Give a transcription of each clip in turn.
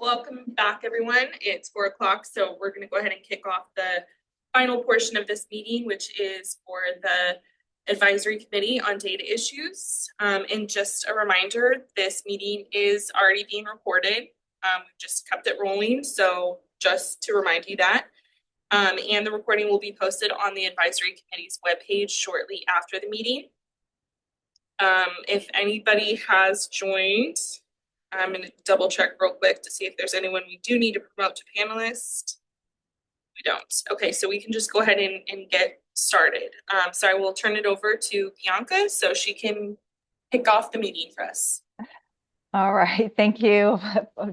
welcome back, everyone. It's 4 o'clock, so we're going to go ahead and kick off the final portion of this meeting, which is for the Advisory Committee on Data Issues. And just a reminder, this meeting is already being recorded. We've just kept it rolling, so just to remind you that. And the recording will be posted on the Advisory Committee's webpage shortly after the meeting. If anybody has joined, I'm going to double check real quick to see if there's anyone we do need to promote to panelist. We don't. Okay, so we can just go ahead and get started. So I will turn it over to Bianca so she can kick off the meeting for us. All right. Thank you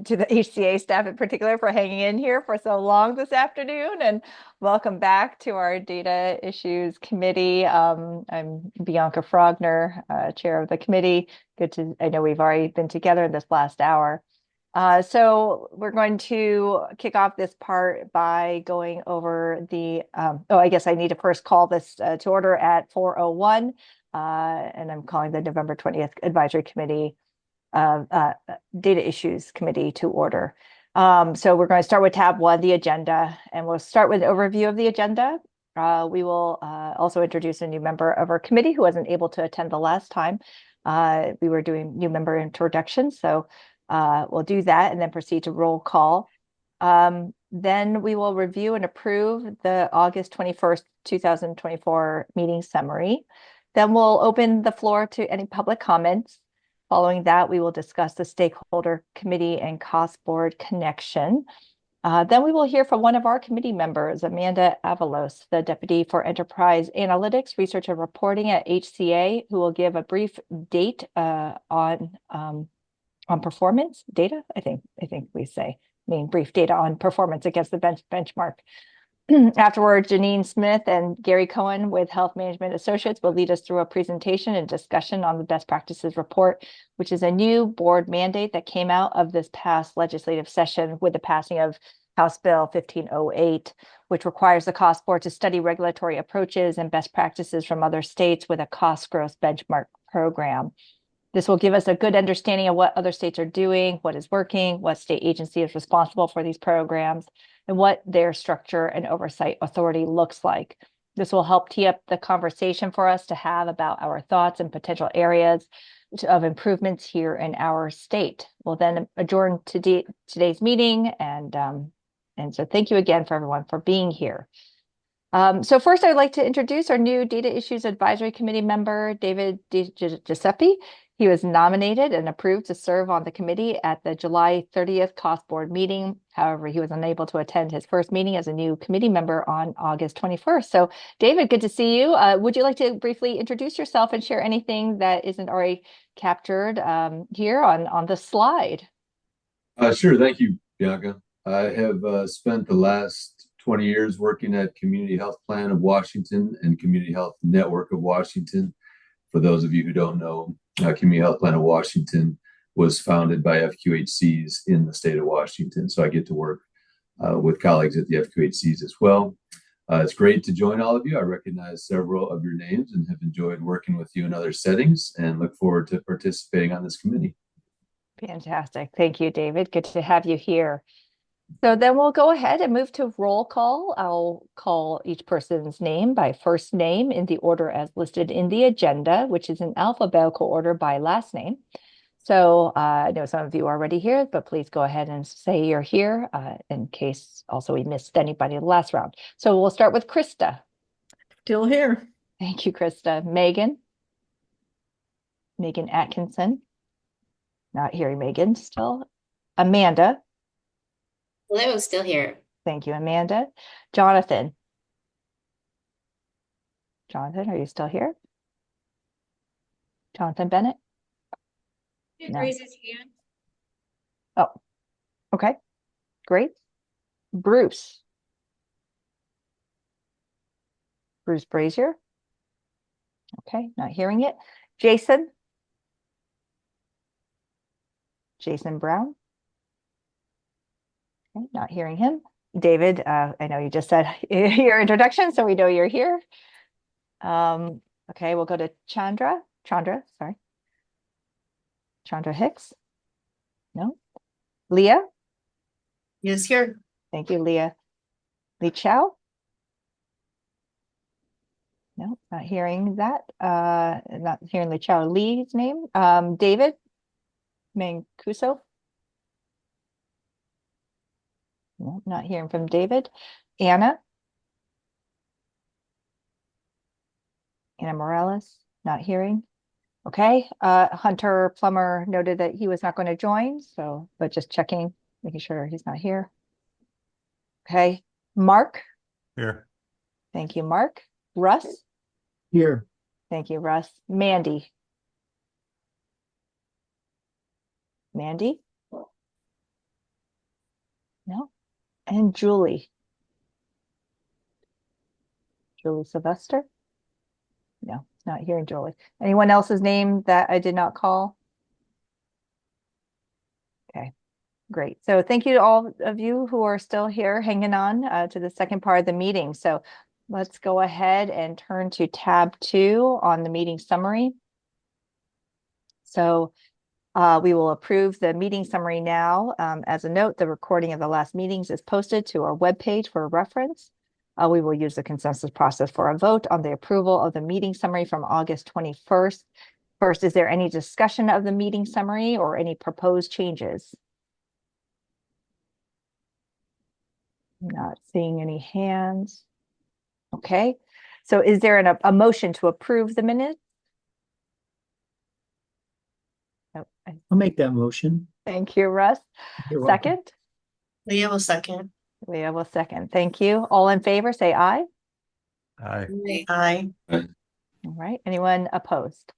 to the HCA staff in particular for hanging in here for so long this afternoon, and welcome back to our Data Issues Committee. I'm Bianca Frogner, chair of the committee. I know we've already been together in this last hour. So we're going to kick off this part by going over I guess I need to first call this to order at 4:01, and I'm calling the November 20th Advisory Committee Data Issues Committee to order. So we're going to start with tab 1, the agenda, and we'll start with an overview of the agenda. We will also introduce a new member of our committee who wasn't able to attend the last time. We were doing new member introductions, so we'll do that and then proceed to roll call. Then we will review and approve the August 21st, 2024 meeting summary. Then we'll open the floor to any public comments. Following that, we will discuss the stakeholder committee and cost board connection. Then we will hear from one of our committee members, Amanda Avalos, the Deputy for Enterprise Analytics, Research and Reporting at HCA, who will give a brief date on performance data. I think we brief data on performance against the benchmark. Afterward, Janine Smith and Gary Cohen with Health Management Associates will lead us through a presentation and discussion on the best practices report, which is a new board mandate that came out of this past legislative session with the passing of House Bill 1508, which requires the cost board to study regulatory approaches and best practices from other states with a cost growth benchmark program. This will give us a good understanding of what other states are doing, what is working, what state agency is responsible for these programs, and what their structure and oversight authority looks like. This will help tee up the conversation for us to have about our thoughts and potential areas of improvements here in our state. We'll then adjourn today's meeting, and so thank you again for everyone for being here. So first, I'd like to introduce our new Data Issues Advisory Committee member, David Giuseppe. He was nominated and approved to serve on the committee at the July 30th Cost Board meeting. However, he was unable to attend his first meeting as a new committee member on August 21st. So, David, good to see you. Would you like to briefly introduce yourself and share anything that isn't already captured here on the slide? Sure. Thank you, Bianca. I have spent the last 20 years working at Community Health Plan of Washington and Community Health Network of Washington. For those of you who don't know, Community Health Plan of Washington was founded by FQHCs in the state of Washington. So I get to work with colleagues at the FQHCs as well. It's great to join all of you. I recognize several of your names and have enjoyed working with you in other settings and look forward to participating on this committee. Fantastic. Thank you, David. Good to have you here. So then we'll go ahead and move to roll call. I'll call each person's name by first name in the order as listed in the agenda, which is in alphabetical order by last name. So I know some of you are already here, but please go ahead and say you're here in case also we missed anybody in the last round. So we'll start with Krista. Still here. Thank you, Krista. Megan Atkinson. Not hearing Megan still. Amanda. Hello, still here. Thank you, Amanda. Jonathan. Jonathan, are you still here? Jonathan Bennett? He raised his hand. Oh, okay. Great. Bruce. Bruce Brazier. Okay, not hearing it. Jason. Jason Brown. Okay, not hearing him. David, I know you just said your introduction, so we know you're here. Okay, we'll go to Chandra, sorry. Chandra Hicks. No. Leah. Is here. Thank you, Leah. Li Chao? No, not hearing that. Not hearing Li Chao Lee's name. David Mancuso? No, not hearing from David. Anna? Anna Morales? Not hearing. Okay, Hunter Plummer noted that he was not going to join, so, but just checking, making sure he's not here. Okay, Mark? Here. Thank you, Mark. Russ? Here. Thank you, Russ. Mandy? Mandy? No. And Julie? Julie Sylvester? No, not hearing Julie. Anyone else's name that I did not call? Okay, great. So thank you to all of you who are still here hanging on to the second part of the meeting. So let's go ahead and turn to tab 2 on the meeting summary. So we will approve the meeting summary now. As a note, the recording of the last meetings is posted to our webpage for reference. We will use the consensus process for a vote on the approval of the meeting summary from August 21st. First, is there any discussion of the meeting summary or any proposed changes? Not seeing any hands. Okay, so is there a motion to approve the minutes? Oh, I'll make that motion. thank you, Russ. You're welcome. Second? Leah will second. Leah will second. Thank you. All in favor, say aye. Aye. Aye. All right. Anyone opposed?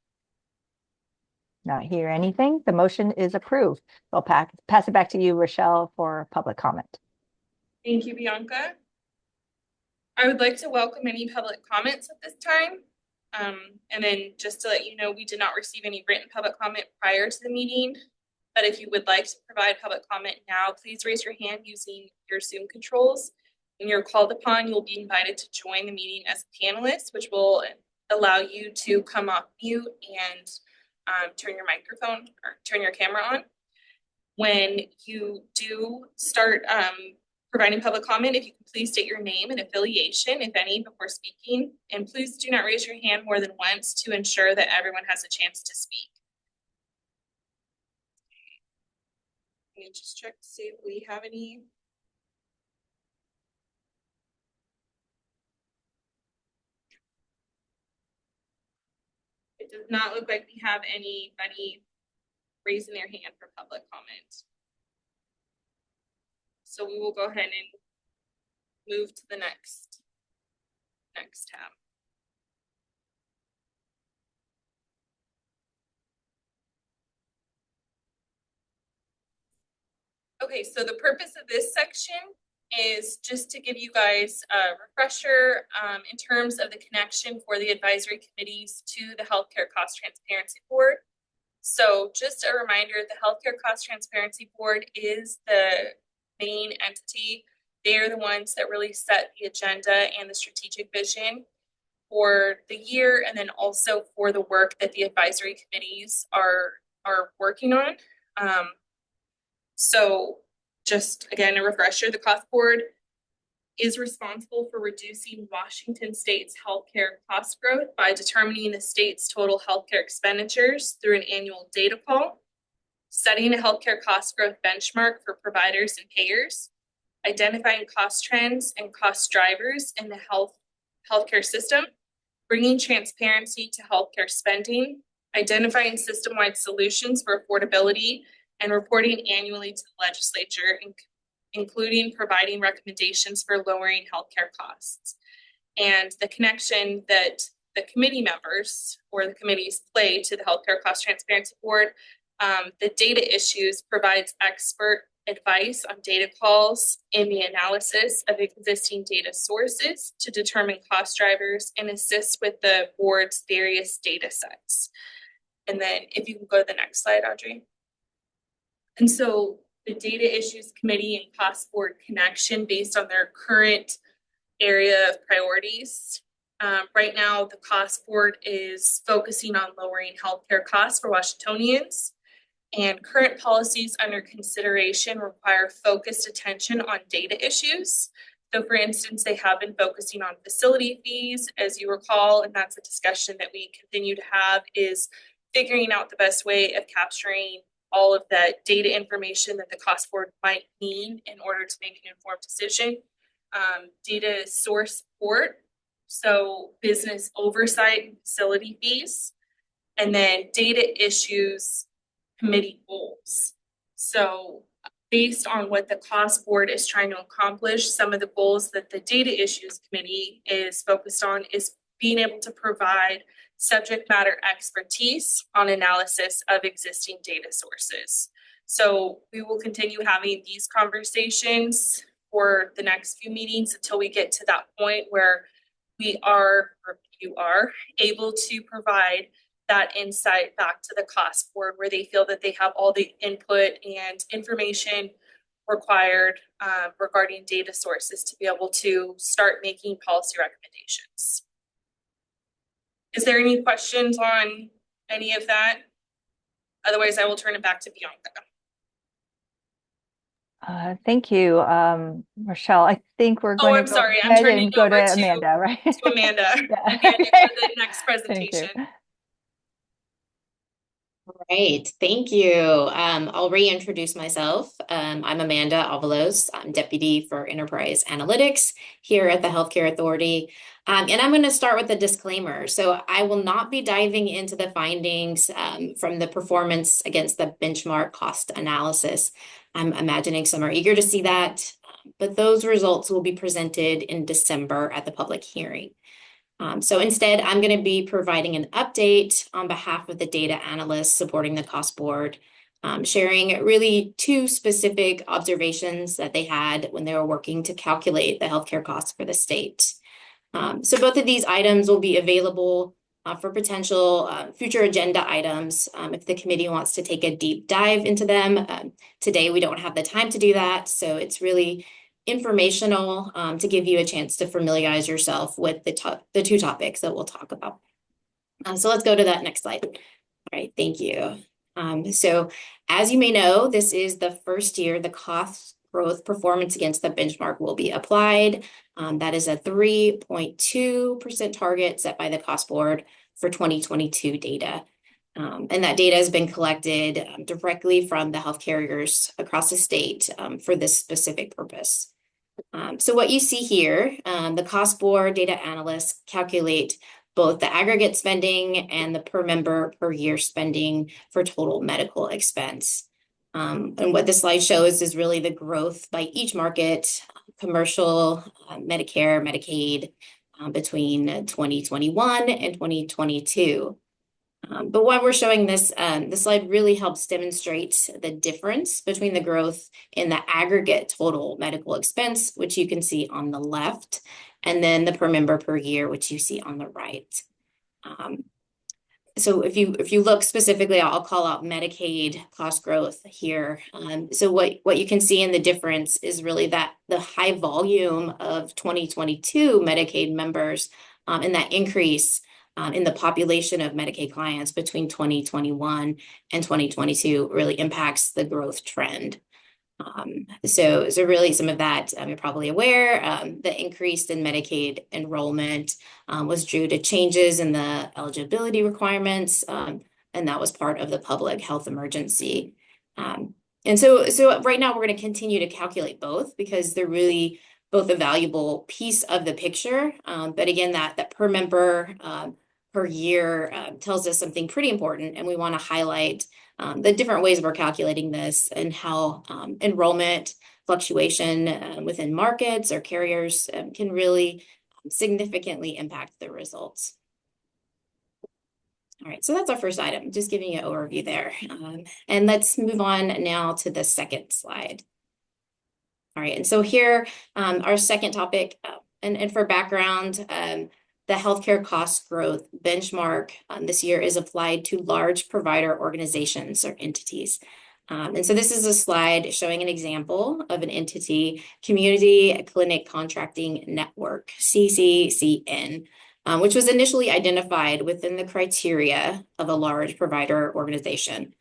Not hear anything. The motion is approved. I'll pass it back to you, Rochelle, for public comment. Thank you, Bianca. I would like to welcome any public comments at this time. And then just to let you know, we did not receive any written public comment prior to the meeting. But if you would like to provide public comment now, please raise your hand using your Zoom controls. When you're called upon, you'll be invited to join the meeting as a panelist, which will allow you to come off mute and turn your microphone or turn your camera on. When you do start providing public comment, if you can please state your name and affiliation, if any, before speaking. And please do not raise your hand more than once to ensure that everyone has a chance to speak. Let me just check to see if we have any. It does not look like we have anybody raising their hand for public comment. So we will go ahead and move to the next tab. Okay, so the purpose of this section is just to give you guys a refresher in terms of the connection for the advisory committees to the Healthcare Cost Transparency Board. So just a reminder, the Healthcare Cost Transparency Board is the main entity. They're the ones that really set the agenda and the strategic vision for the year, and then also for the work that the advisory committees are working on. So just again, a refresher, the cost board is responsible for reducing Washington State's healthcare cost growth by determining the state's total healthcare expenditures through an annual data call, setting a healthcare cost growth benchmark for providers and payers, identifying cost trends and cost drivers in the healthcare system, bringing transparency to healthcare spending, identifying system-wide solutions for affordability, and reporting annually to the legislature, including providing recommendations for lowering healthcare costs. And the connection that the committee members or the committees play to the Healthcare Cost Transparency Board, the data issues provides expert advice on data calls in the analysis of existing data sources to determine cost drivers and assist with the board's various data sets. And then if you can go to the next slide, Audrey. And so the Data Issues Committee and Cost Board connection based on their current area of priorities. Right now, the Cost Board is focusing on lowering healthcare costs for Washingtonians. And current policies under consideration require focused attention on data issues. So for instance, they have been focusing on facility fees, as you recall, and that's a discussion that we continue to have, is figuring out the best way of capturing all of that data information that the cost board might need in order to make an informed decision. Data source support, so business oversight and facility fees, and then data issues committee goals. So based on what the cost board is trying to accomplish, some of the goals that the data issues committee is focused on is being able to provide subject matter expertise on analysis of existing data sources. So we will continue having these conversations for the next few meetings until we get to that point where we are, or you are, able to provide that insight back to the cost board where they feel that they have all the input and information required regarding data sources to be able to start making policy recommendations. Is there any questions on any of that? Otherwise, I will turn it back to Bianca. Thank you, Rochelle. I think we're going I'm to go sorry. I'm ahead turning and go over to Amanda, right? To Amanda. Yeah. Amanda for the next Thank presentation. you. Right, thank you. I'll reintroduce myself. I'm Amanda Avalos. I'm Deputy for Enterprise Analytics here at the Healthcare Authority. And I'm going to start with a disclaimer. So I will not be diving into the findings from the performance against the benchmark cost analysis. I'm imagining some are eager to see that, but those results will be presented in December at the public hearing. So instead, I'm going to be providing an update on behalf of the data analysts supporting the cost board, sharing really two specific observations that they had when they were working to calculate the healthcare costs for the state. So both of these items will be available for potential future agenda items if the committee wants to take a deep dive into them. Today, we don't have the time to do that, so it's really informational to give you a chance to familiarize yourself with the two topics that we'll talk about. So let's go to that next slide. All right, thank you. So as you may know, this is the first year the cost growth performance against the benchmark will be applied. That is a 3.2% target set by the cost board for 2022 data. And that data has been collected directly from the health carriers across the state for this specific purpose. So what you see here, the cost board data analysts calculate both the aggregate spending and the per member per year spending for total medical expense. And what this slide shows is really the growth by each market, commercial, Medicare, Medicaid, between 2021 and 2022. But why we're showing this, this slide really helps demonstrate the difference between the growth in the aggregate total medical expense, which you can see on the left, and then the per member per year, which you see on the right. So if you look specifically, I'll call out Medicaid cost growth here. So what you can see in the difference is really that the high volume of 2022 Medicaid members and that increase in the population of Medicaid clients between 2021 and 2022 really impacts the growth trend. So really some of that, you're probably aware, the increase in Medicaid enrollment was due to changes in the eligibility requirements, and that was part of the public health emergency. And so right now we're going to continue to calculate both because they're really both a valuable piece of the picture. But again, that per member per year tells us something pretty important, and we want to highlight the different ways we're calculating this and how enrollment fluctuation within markets or carriers can really significantly impact the results. All right, so that's our first item, just giving you an overview there. And let's move on now to the second slide. All right, and so here, our second topic, and for background, the healthcare cost growth benchmark this year is applied to large provider organizations or entities. And so this is a slide showing an example of an entity, Community Clinic Contracting Network, CCCN, which was initially identified within the criteria of a large provider organization.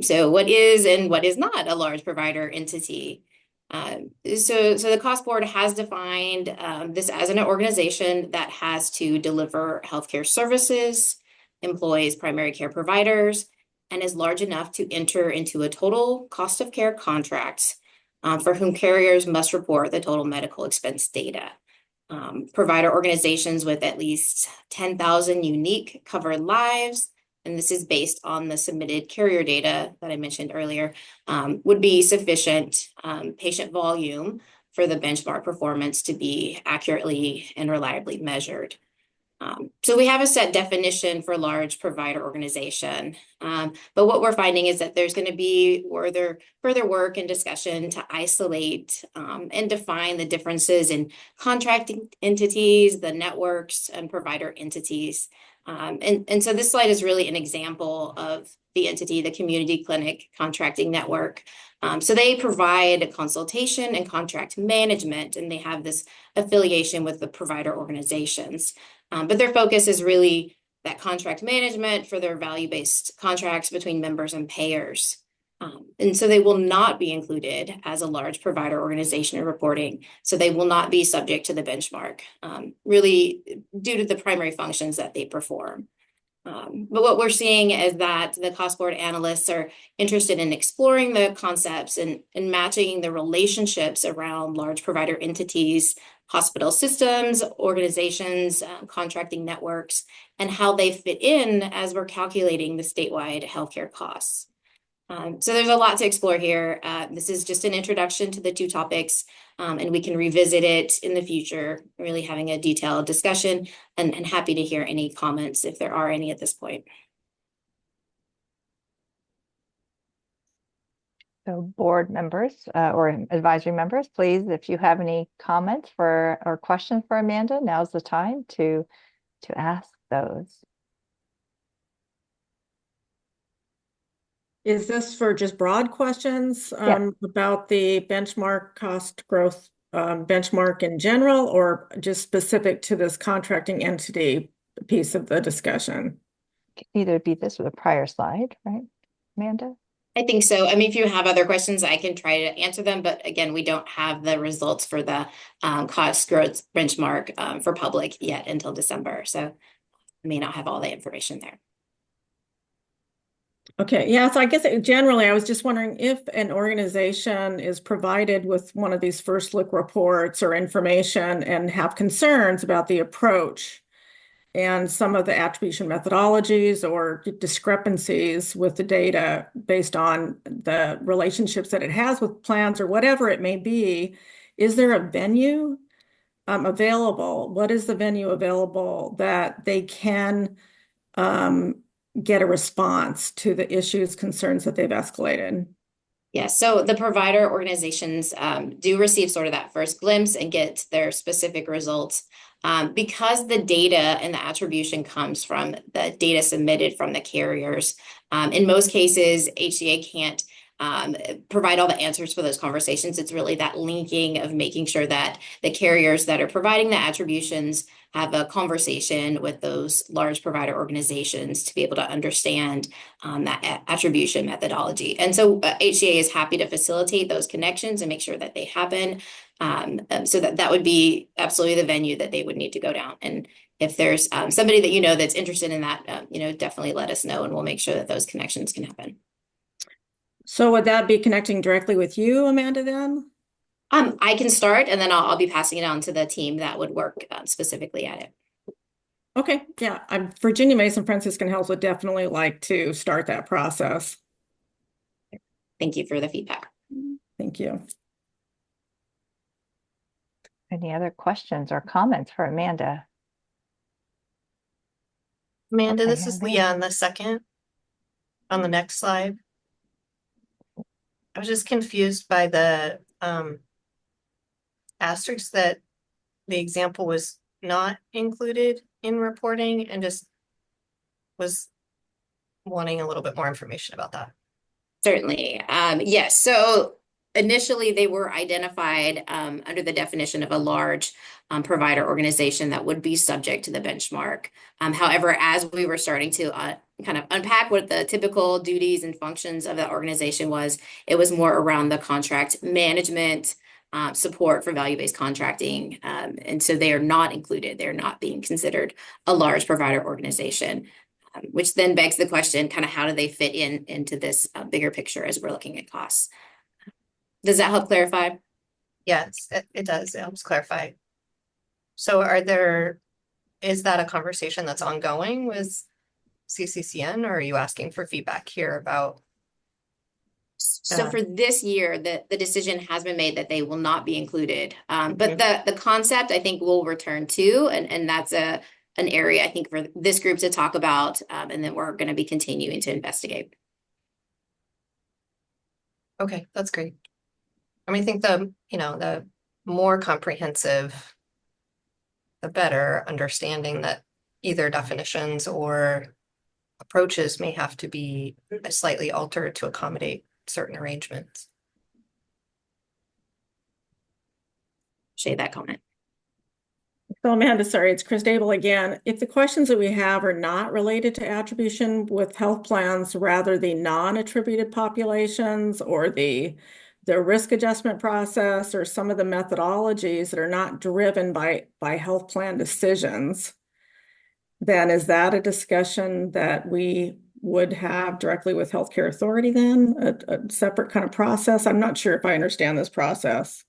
So what is and what is not a large provider entity? So the cost board has defined this as an organization that has to deliver healthcare services, employs primary care providers, and is large enough to enter into a total cost of care contract for whom carriers must report the total medical expense data. Provider organizations with at least 10,000 unique covered lives, and this is based on the submitted carrier data that I mentioned earlier, would be sufficient patient volume for the benchmark performance to be accurately and reliably measured. So we have a set definition for large provider organization, but what we're finding is that there's going to be further work and discussion to isolate and define the differences in contracting entities, the networks, and provider entities. And so this slide is really an example of the entity, the Community Clinic Contracting Network. So they provide consultation and contract management, and they have this affiliation with the provider organizations. But their focus is really that contract management for their value-based contracts between members and payers. And so they will not be included as a large provider organization in reporting. So they will not be subject to the benchmark, really due to the primary functions that they perform. But what we're seeing is that the cost board analysts are interested in exploring the concepts and matching the relationships around large provider entities, hospital systems, organizations, contracting networks, and how they fit in as we're calculating the statewide healthcare costs. So there's a lot to explore here. This is just an introduction to the two topics, and we can revisit it in the future, really having a detailed discussion, and happy to hear any comments if there are any at this point. So board members or advisory members, please, if you have any comments or questions for Amanda, now's the time to ask those. Is this for just broad questions Yeah. about the benchmark cost growth benchmark in general, or just specific to this contracting entity piece of the discussion? Either be this or the prior slide, right, Amanda? I think so. I mean, if you have other questions, I can try to answer them. But again, we don't have the results for the cost growth benchmark for public yet until December. So I may not have all the information there. Okay, yeah, so I guess generally I was just wondering if an organization is provided with one of these first look reports or information and have concerns about the approach and some of the attribution methodologies or discrepancies with the data based on the relationships that it has with plans or whatever it may be, is there a venue available? What is the venue available that they can get a response to the issues, concerns that they've escalated? Yeah, so the provider organizations do receive sort of that first glimpse and get their specific results. Because the data and the attribution comes from the data submitted from the carriers. In most cases, HCA can't provide all the answers for those conversations. It's really that linking of making sure that the carriers that are providing the attributions have a conversation with those large provider organizations to be able to understand that attribution methodology. And so HCA is happy to facilitate those connections and make sure that they happen. So that would be absolutely the venue that they would need to go down. And if there's somebody that you know that's interested in that, definitely let us know, and we'll make sure that those connections can happen. So would that be connecting directly with you, Amanda, then? I can start, and then I'll be passing it on to the team that would work specifically at it. Okay, yeah, Virginia Mason Franciscan Health would definitely like to start that process. Thank you for the feedback. Thank you. Any other questions or comments for Amanda? Amanda, Okay, this is Leah on the second, on the next slide. I was just confused by the asterisks that the example was not included in reporting, and just was wanting a little bit more information about that. Certainly. Yes. So initially they were identified under the definition of a large provider organization that would be subject to the benchmark. However, as we were starting to kind of unpack what the typical duties and functions of the organization was, it was more around the contract management, support for value-based contracting. And so they are not included. They're not being considered a large provider organization, which then begs the question, kind of how do they fit into this bigger picture as we're looking at costs? Does that help clarify? Yes, it does. It helps clarify. So is that a conversation that's ongoing with CCCN, or are you asking for feedback here about? So for this year, the decision has been made that they will not be included. But the concept, I think, will return to, and that's an area, I think, for this group to talk about, and then we're going to be continuing to investigate. Okay, that's great. I mean, I think the more comprehensive, the better, understanding that either definitions or approaches may have to be slightly altered to accommodate certain arrangements. Shade that comment. So Amanda, sorry, it's Chris Dable again. If the questions that we have are not related to attribution with health plans, rather the non-attributed populations or the risk adjustment process or some of the methodologies that are not driven by health plan decisions, then is that a discussion that we would have directly with Healthcare Authority then, a separate kind of process? I'm not sure if I understand this process.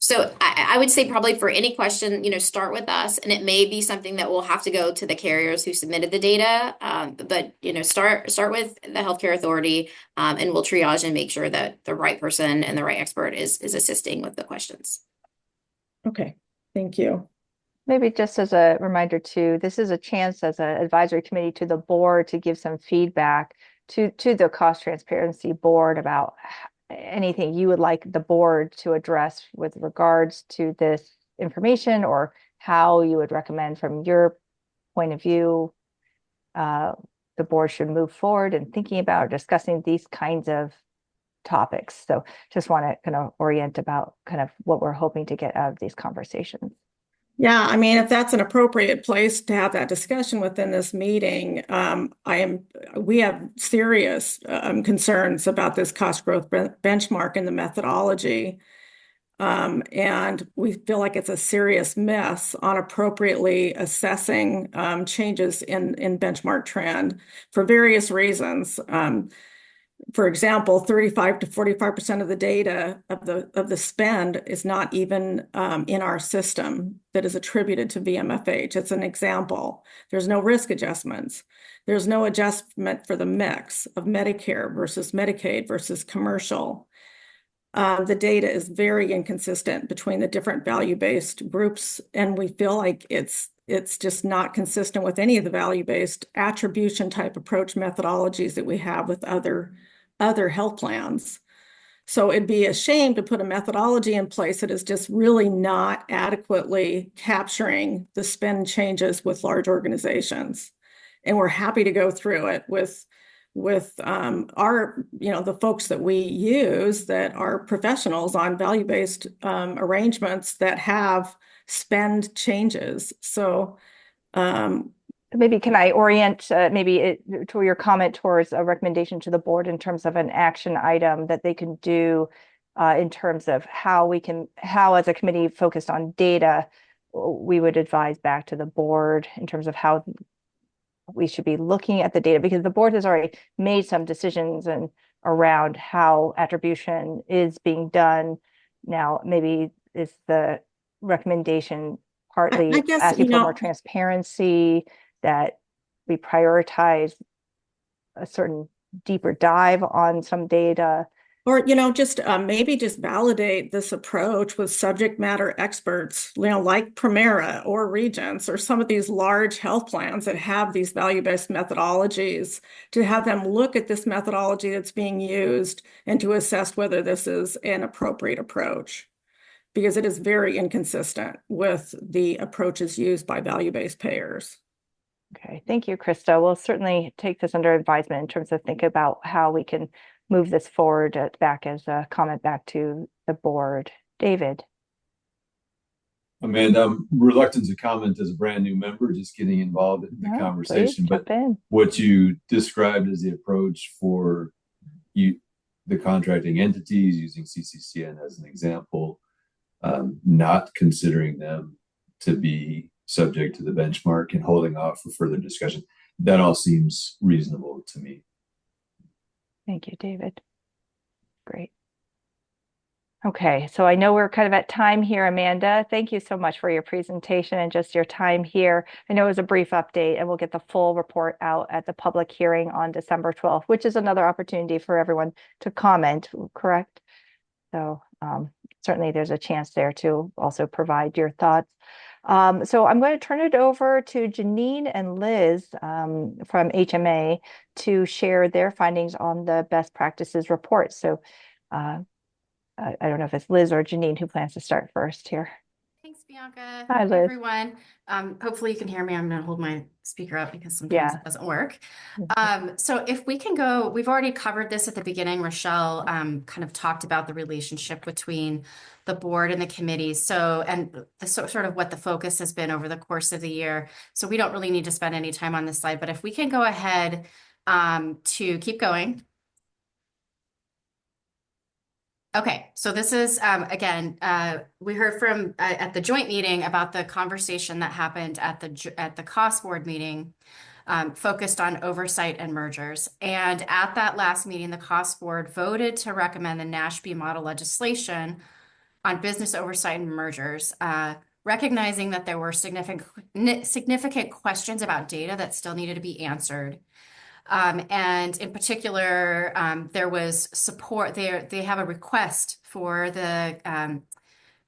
So I would say probably for any question, start with us, and it may be something that will have to go to the carriers who submitted the data. But start with the Healthcare Authority, and we'll triage and make sure that the right person and the right expert is assisting with the questions. Okay, thank you. Maybe just as a reminder too, this is a chance as an advisory committee to the board to give some feedback to the cost transparency board about anything you would like the board to address with regards to this information, or how you would recommend from your point of view the board should move forward in thinking about discussing these kinds of topics. So just want to kind of orient about kind of what we're hoping to get out of these conversations. Yeah, I mean, if that's an appropriate place to have that discussion within this meeting, we have serious concerns about this cost growth benchmark and the methodology. And we feel like it's a serious miss on appropriately assessing changes in benchmark trend for various reasons. For example, 35 to 45% of the data of the spend is not even in our system that is attributed to VMFH. It's an example. There's no risk adjustments. There's no adjustment for the mix of Medicare versus Medicaid versus commercial. The data is very inconsistent between the different value-based groups, and we feel like it's just not consistent with any of the value-based attribution type approach methodologies that we have with other health plans. So it'd be a shame to put a methodology in place that is just really not adequately capturing the spend changes with large organizations. And we're happy to go through it with our, the folks that we use that are professionals on value-based arrangements that have spend changes. So maybe can I orient to your comment towards a recommendation to the board in terms of an action item that they can do in terms of how as a committee focused on data, we would advise back to the board in terms of how we should be looking at the data, because the board has already made some decisions around how attribution is being done. Now, maybe is the recommendation partly I guess, asking for more transparency, that we prioritize a certain deeper dive on some data, or just maybe just validate this approach with subject matter experts, like Premera or Regents or some of these large health plans that have these value-based methodologies, to have them look at this methodology that's being used and to assess whether this is an appropriate approach, because it is very inconsistent with the approaches used by value-based payers. Okay, thank you, Krista. We'll certainly take this under advisement in terms of think about how we can move this forward back as a comment back to the board. David. Amanda, I'm reluctant to comment as a brand new member, just getting involved in the No, conversation, please but jump in. what you described as the approach for you, the contracting entities, using CCCN as an example, not considering them to be subject to the benchmark and holding off for further discussion, that all seems reasonable to me. Thank you, David. Great. Okay, so I know we're kind of at time here, Amanda. Thank you so much for your presentation and just your time here. I know it was a brief update, and we'll get the full report out at the public hearing on December 12th, which is another opportunity for everyone to comment, correct? So certainly there's a chance there to also provide your thoughts. So I'm going to turn it over to Janine and Liz from HMA to share their findings on the best practices report. So I don't know if it's Liz or Janine who plans to start first here. Thanks, Bianca. Hi, Hey, Liz. everyone. Hopefully you can hear me. I'm going to hold my speaker up because sometimes it doesn't work. So if we can go, we've already covered this at the beginning. Rochelle kind of talked about the relationship between the board and the committees. So, and the sort of what the focus has been over the course of the year. So we don't really need to spend any time on this slide, but if we can go ahead to keep going. Okay, so this is, again, we heard from at the joint meeting about the conversation that happened at the cost board meeting, focused on oversight and mergers. And at that last meeting, the cost board voted to recommend the NASHB model legislation on business oversight and mergers, recognizing that there were significant questions about data that still needed to be answered. And in particular, there was support there. They have a request for the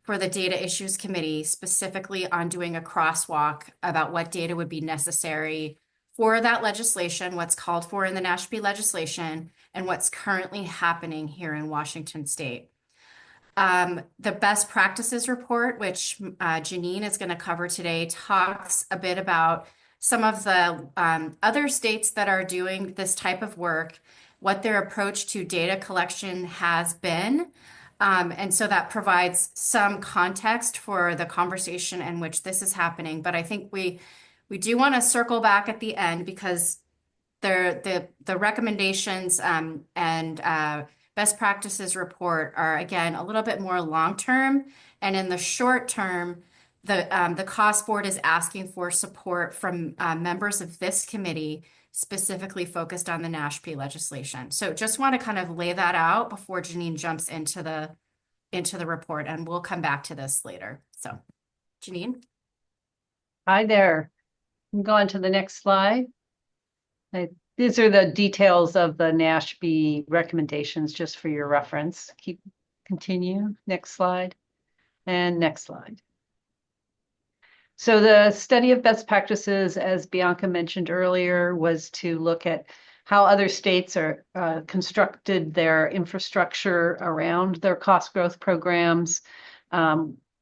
Data Issues Committee specifically on doing a crosswalk about what data would be necessary for that legislation, what's called for in the NASHB legislation, and what's currently happening here in Washington State. The best practices report, which Janine is going to cover today, talks a bit about some of the other states that are doing this type of work, what their approach to data collection has been. And so that provides some context for the conversation in which this is happening. But I think we do want to circle back at the end because the recommendations and best practices report are, again, a little bit more long-term. And in the short term, the cost board is asking for support from members of this committee specifically focused on the NASHB legislation. So just want to kind of lay that out before Janine jumps into the report, and we'll come back to this later. So Janine. Hi there. I'm going to the next slide. These are the details of the NASHB recommendations just for your reference. Continue. Next slide. And next slide. So the study of best practices, as Bianca mentioned earlier, was to look at how other states are constructed their infrastructure around their cost growth programs.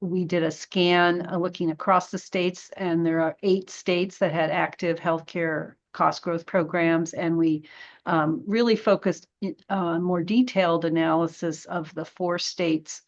We did a scan looking across the states, and there are 8 states that had active healthcare cost growth programs, and we really focused on more detailed analysis of the 4 states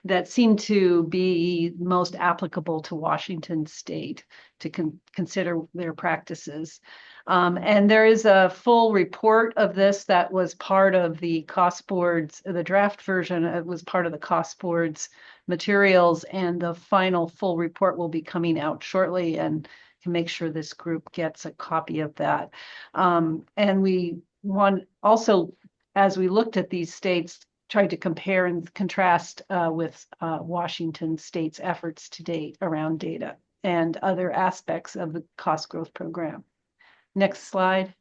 that seem to be most applicable to Washington State to consider their practices. And there is a full report of this that was part of the cost board's, the draft version, it was part of the cost board's materials, and the final full report will be coming out shortly, and can make sure this group gets a copy of that. And we want also, as we looked at these states, tried to compare and contrast with Washington State's efforts to date around data and other aspects of the cost growth program. Next slide.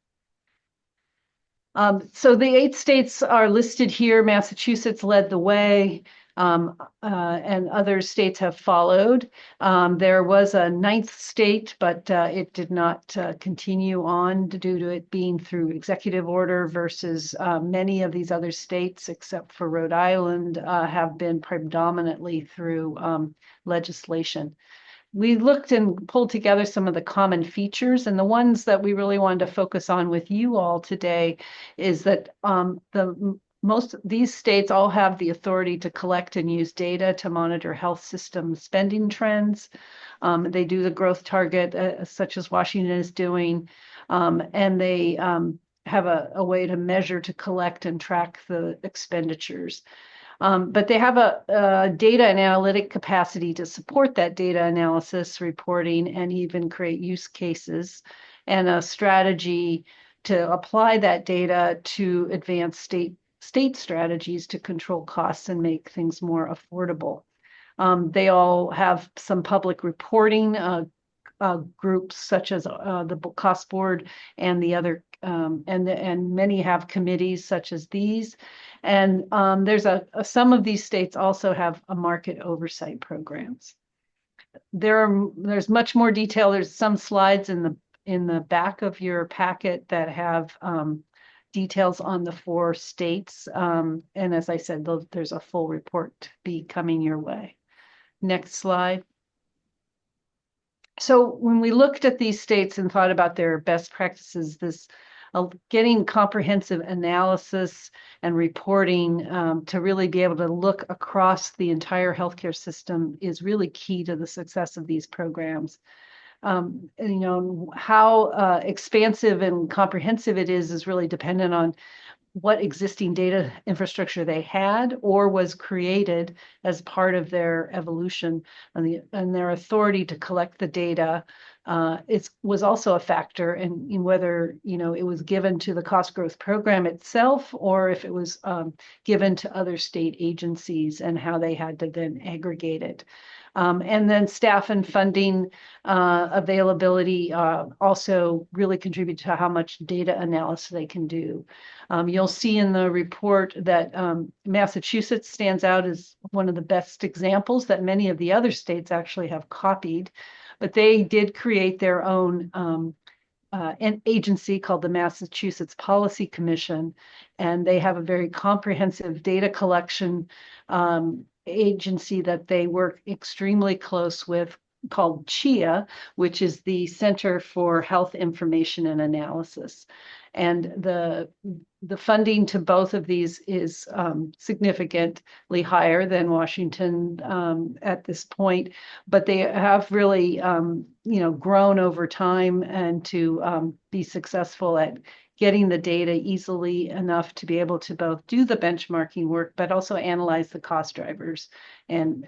So the 8 states are listed here. Massachusetts led the way, and other states have followed. There was a 9th state, but it did not continue on due to it being through executive order versus many of these other states, except for Rhode Island, have been predominantly through legislation. We looked and pulled together some of the common features, and the ones that we really wanted to focus on with you all today is that the these states all have the authority to collect and use data to monitor health system spending trends. They do the growth target, such as Washington is doing, and they have a way to measure, to collect and track the expenditures. But they have a data and analytic capacity to support that data analysis, reporting, and even create use cases, and a strategy to apply that data to advance state strategies to control costs and make things more affordable. They all have some public reporting groups, such as the Cost Board and the other, and many have committees such as these. And there's some of these states also have a market oversight programs. There's much more detail. There's some slides in the back of your packet that have details on the 4 states. And as I said, there's a full report to be coming your way. Next slide. So when we looked at these states and thought about their best practices, this getting comprehensive analysis and reporting to really be able to look across the entire healthcare system is really key to the success of these programs. You know, how expansive and comprehensive it is really dependent on what existing data infrastructure they had or was created as part of their evolution, and their authority to collect the data was also a factor in whether, you know, it was given to the cost growth program itself or if it was given to other state agencies and how they had to then aggregate it. And then staff and funding availability also really contribute to how much data analysis they can do. You'll see in the report that Massachusetts stands out as one of the best examples that many of the other states actually have copied, but they did create their own an agency called the Massachusetts Policy Commission, and they have a very comprehensive data collection agency that they work extremely close with, called CHIA, which is the Center for Health Information and Analysis. And the funding to both of these is significantly higher than Washington at this point, but they have really you know, grown over time and to be successful at getting the data easily enough to be able to both do the benchmarking work, but also analyze the cost drivers and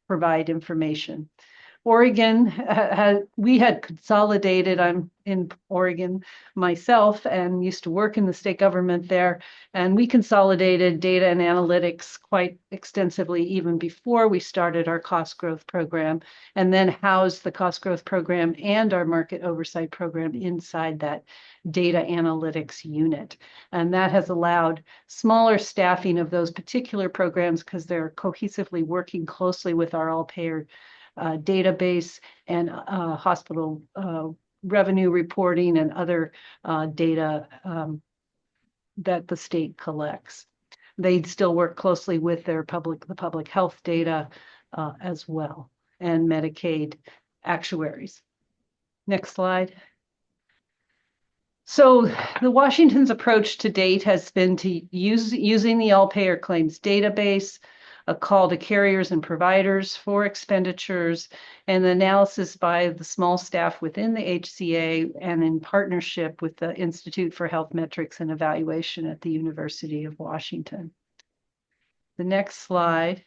provide information. Oregon, we had consolidated. I'm in Oregon myself and used to work in the state government there. And we consolidated data and analytics quite extensively even before we started our cost growth program, and then housed the cost growth program and our market oversight program inside that data analytics unit. And that has allowed smaller staffing of those particular programs because they're cohesively working closely with our all-payer database and hospital revenue reporting and other data that the state collects. They still work closely with their the public health data as well, and Medicaid actuaries. Next slide. So the Washington's approach to date has been to using the all-payer claims database, a call to carriers and providers for expenditures, and analysis by the small staff within the HCA and in partnership with the Institute for Health Metrics and Evaluation at the University of Washington. The next slide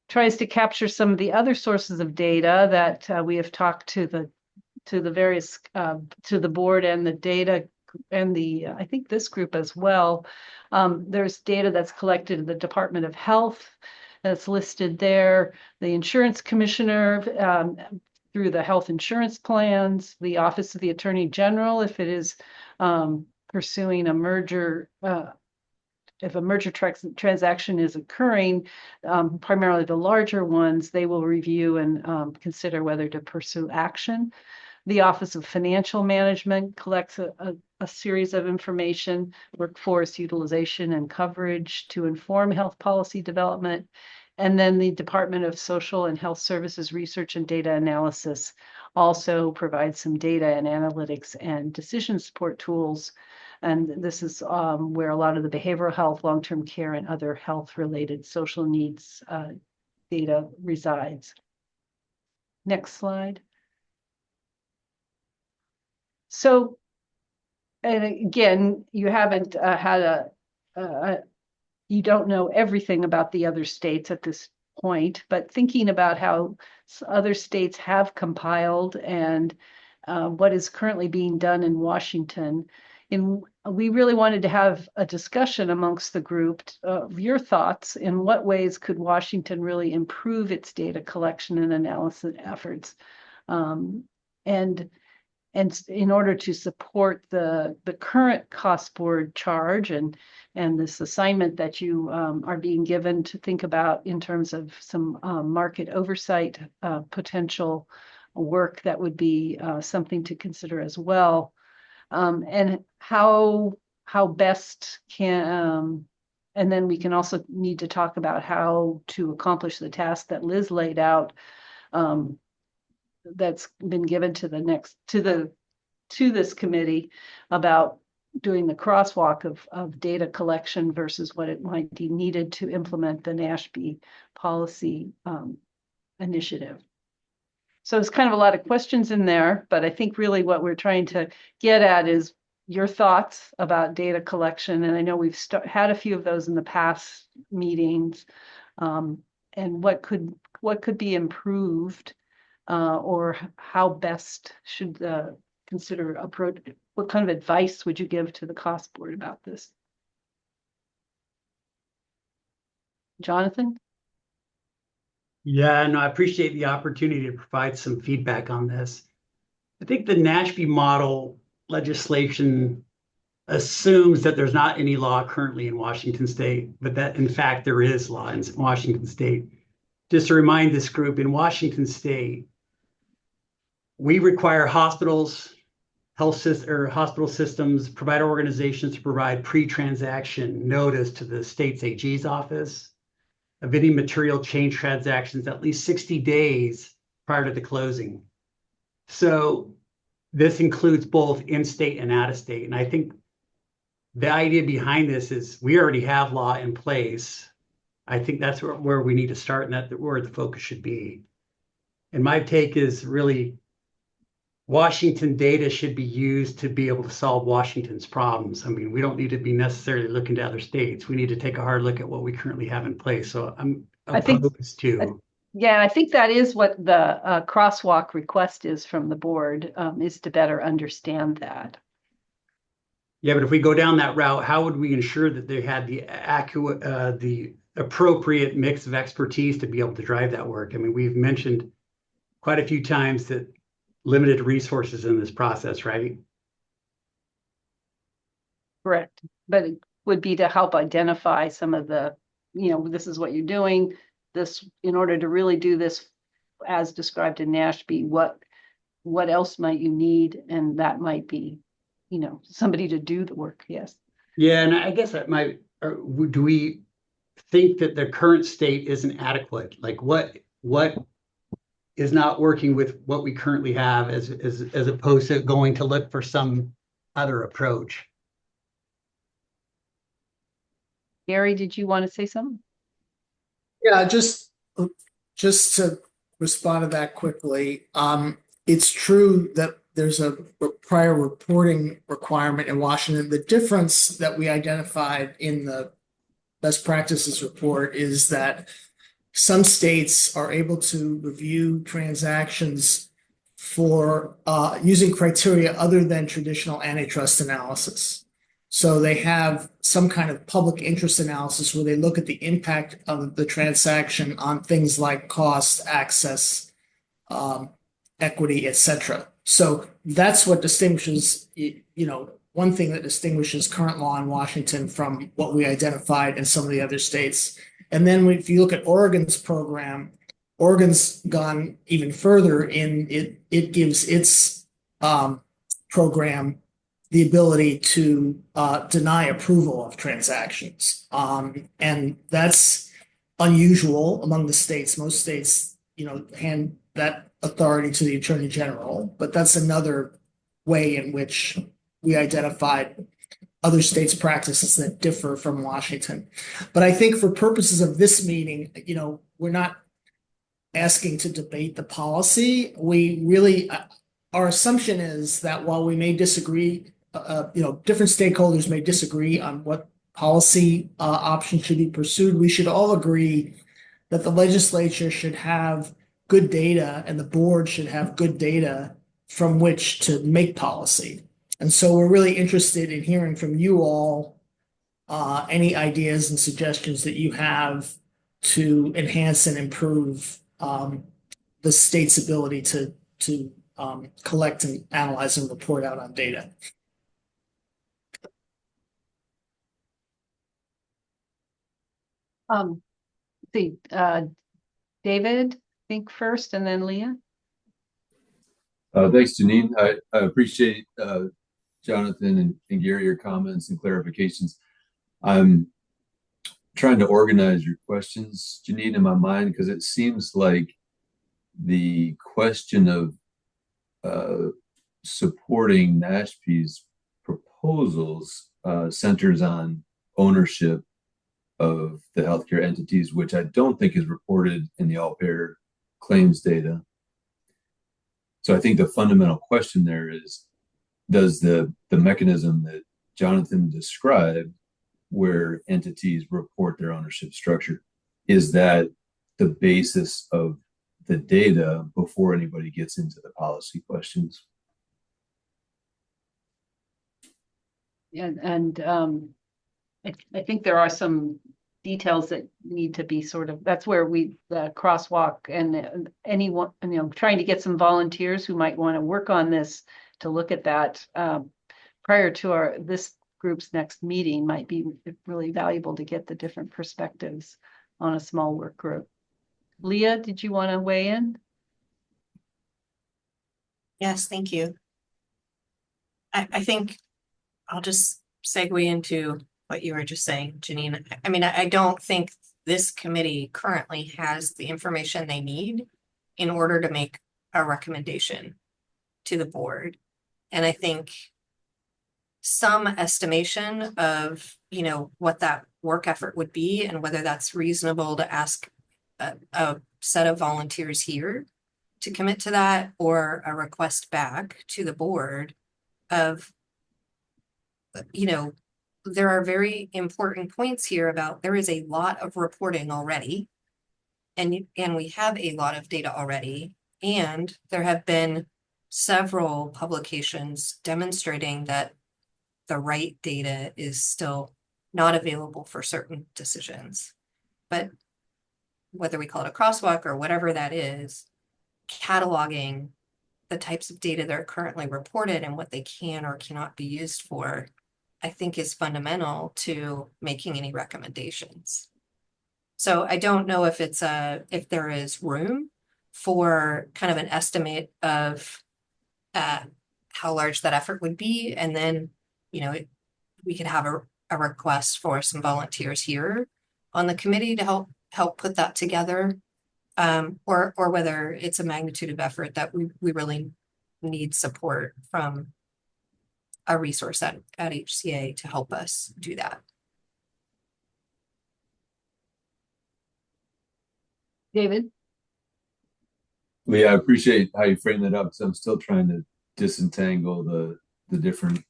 tries to capture some of the other sources of data that we have talked to the various to the board and the data and the I think this group as well. There's data that's collected in the Department of Health that's listed there, the insurance commissioner through the health insurance plans, the Office of the Attorney General if it is pursuing a merger, if a merger transaction is occurring, primarily the larger ones, they will review and consider whether to pursue action. The Office of Financial Management collects a series of information, workforce utilization and coverage to inform health policy development. And then the Department of Social and Health Services Research and Data Analysis also provides some data and analytics and decision support tools. And this is where a lot of the behavioral health, long-term care, and other health-related social needs data resides. Next slide. So, and again, you haven't had you don't know everything about the other states at this point, but thinking about how other states have compiled and what is currently being done in Washington, we really wanted to have a discussion amongst the group of your thoughts. In what ways could Washington really improve its data collection and analysis efforts? And in order to support the current cost board charge and this assignment that you are being given to think about in terms of some market oversight potential work, that would be something to consider as well. And how best can, and then we can also need to talk about how to accomplish the task that Liz laid out, that's been given to this committee about doing the crosswalk of data collection versus what it might be needed to implement the NASHB policy initiative. So it's kind of a lot of questions in there, but I think really what we're trying to get at is your thoughts about data collection. And I know we've had a few of those in the past meetings, and what could be improved, or how best should consider approach. What kind of advice would you give to the cost board about this? Jonathan? Yeah, no, I appreciate the opportunity to provide some feedback on this. I think the NASHB model legislation assumes that there's not any law currently in Washington State, but that in fact there is law in Washington State. Just to remind this group, in Washington State, we require hospitals, hospital systems, provider organizations to provide pre-transaction notice to the state's AG's office of any material change transactions at least 60 days prior to the closing. So this includes both in-state and out-of-state. And I think the idea behind this is we already have law in place. I think that's where we need to start, and that's where the focus should be. And my take is really Washington data should be used to be able to solve Washington's problems. I mean, we don't need to be necessarily looking to other states. We need to take a hard look at what we currently have in place. So I'm opposed to. Yeah, I think that is what the crosswalk request is from the board, is to better understand that. Yeah, but if we go down that route, how would we ensure that they had the appropriate mix of expertise to be able to drive that work? I mean, we've mentioned quite a few times that limited resources in this process, right? Correct. But it would be to help identify some of the, this is what you're doing. This, in order to really do this as described in NASHB, what else might you need? And that might be, somebody to do the work. Yes. Yeah, and I guess that might, do we think that the current state isn't adequate? Like what is not working with what we currently have as opposed to going to look for some other approach? Gary, did you want to say something? Yeah, just to respond to that quickly. It's true that there's a prior reporting requirement in Washington. The difference that we identified in the best practices report is that some states are able to review transactions for using criteria other than traditional antitrust analysis. So they have some kind of public interest analysis where they look at the impact of the transaction on things like cost, access, equity, etc. So that's what distinguishes, one thing that distinguishes current law in Washington from what we identified in some of the other states. And then if you look at Oregon's program, Oregon's gone even further in it gives its program the ability to deny approval of transactions. And that's unusual among the states. Most states, hand that authority to the Attorney General, but that's another way in which we identified other states' practices that differ from Washington. But I think for purposes of this meeting, we're not asking to debate the policy. We really, our assumption is that while we may disagree, different stakeholders may disagree on what policy option should be pursued, we should all agree that the legislature should have good data and the board should have good data from which to make policy. And so we're really interested in hearing from you all any ideas and suggestions that you have to enhance and improve the state's ability to collect and analyze and report out on data. David, think first, and then Leah. Thanks, Janine. I appreciate Jonathan and Gary, your comments and clarifications. I'm trying to organize your questions, Janine, in my mind, because it seems like the question of supporting NASHP's proposals centers on ownership of the healthcare entities, which I don't think is reported in the all-payer claims data. So I think the fundamental question there is, does the mechanism that Jonathan described, where entities report their ownership structure, is that the basis of the data before anybody gets into the policy questions? And I think there are some details that need to be that's where the crosswalk and anyone, trying to get some volunteers who might want to work on this to look at that prior to this group's next meeting might be really valuable to get the different perspectives on a small work group. Leah, did you want to weigh in? Yes, thank you. I think I'll just segue into what you were just saying, Janine. I mean, I don't think this committee currently has the information they need in order to make a recommendation to the board. And I think some estimation of, what that work effort would be and whether that's reasonable to ask a set of volunteers here to commit to that, or a request back to the board of, there are very important points here about there is a lot of reporting already, and we have a lot of data already, and there have been several publications demonstrating that the right data is still not available for certain decisions. But whether we call it a crosswalk or whatever that is, cataloging the types of data that are currently reported and what they can or cannot be used for, I think is fundamental to making any recommendations. So I don't know if if there is room for kind of an estimate of how large that effort would be, and then we could have a request for some volunteers here on the committee to help put that together, or whether it's a magnitude of effort that we really need support from a resource at HCA to help us do that. David? Leah, I appreciate how you frame that up, because I'm still trying to disentangle the different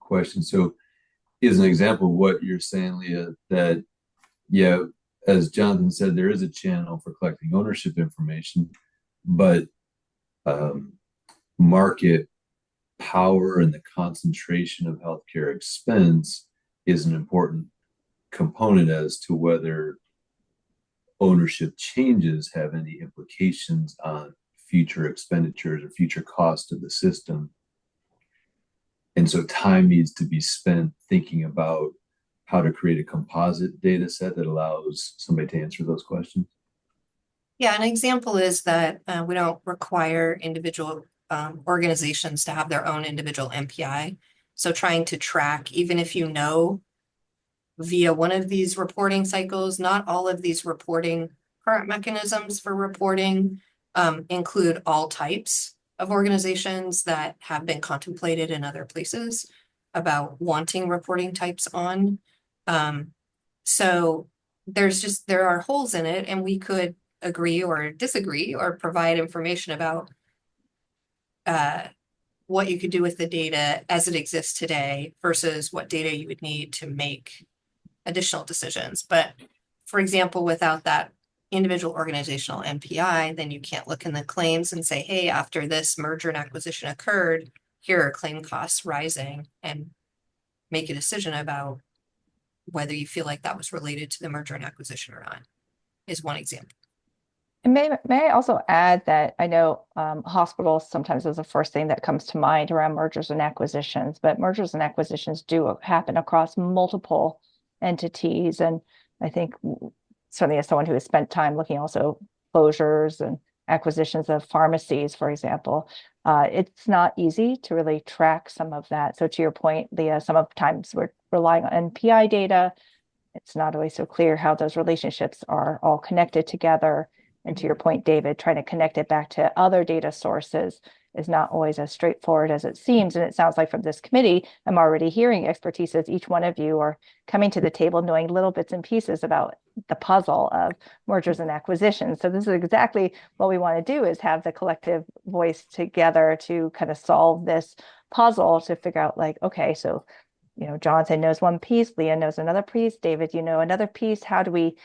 questions. So as an example of what you're saying, Leah, that, yeah, as Jonathan said, there is a channel for collecting ownership information, but market power and the concentration of healthcare expense is an important component as to whether ownership changes have any implications on future expenditures or future cost of the system. And so time needs to be spent thinking about how to create a composite data set that allows somebody to answer those questions. Yeah, an example is that we don't require individual organizations to have their own individual MPI. So trying to track, even if via one of these reporting cycles. Not all of these current mechanisms for reporting include all types of organizations that have been contemplated in other places about wanting reporting types on. So there are holes in it, and we could agree or disagree or provide information about what you could do with the data as it exists today versus what data you would need to make additional decisions. But for example, without that individual organizational NPI, then you can't look in the claims and say, hey, after this merger and acquisition occurred, here are claim costs rising, and make a decision about whether you feel like that was related to the merger and acquisition or not, is one example. And may I also add that I know hospitals sometimes is the first thing that comes to mind around mergers and acquisitions, but mergers and acquisitions do happen across multiple entities. And I think certainly as someone who has spent time looking also closures and acquisitions of pharmacies, for example, it's not easy to really track some of that. So to your point, Leah, sometimes we're relying on NPI data. It's not always so clear how those relationships are all connected together. And to your point, David, trying to connect it back to other data sources is not always as straightforward as it seems. And it sounds like from this committee, I'm already hearing expertise as each one of you are coming to the table knowing little bits and pieces about the puzzle of mergers and acquisitions. So this is exactly what we want to do, is have the collective voice together to kind of solve this puzzle, to figure out like, okay, so, Jonathan knows one piece, Leah knows another piece, David, another piece. How do we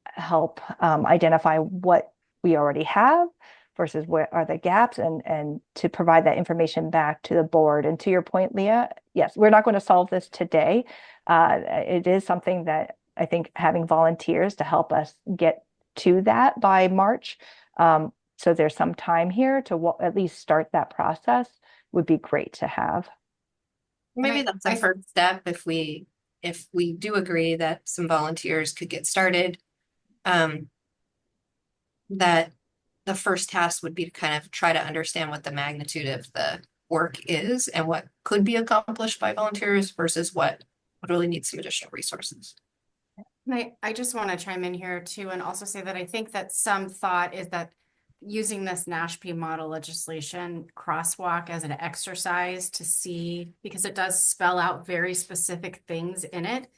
help identify what we already have versus where are the gaps, and to provide that information back to the board. And to your point, Leah, yes, we're not going to solve this today. It is something that I think having volunteers to help us get to that by March, so there's some time here to at least start that process, would be great to have. Maybe that's the first step if we do agree that some volunteers could get started. That the first task would be to kind of try to understand what the magnitude of the work is and what could be accomplished by volunteers versus what would really need some additional resources. I just want to chime in here too, and also say that I think that some thought is that using this NASHP model legislation crosswalk as an exercise to see, because it does spell out very specific things in it,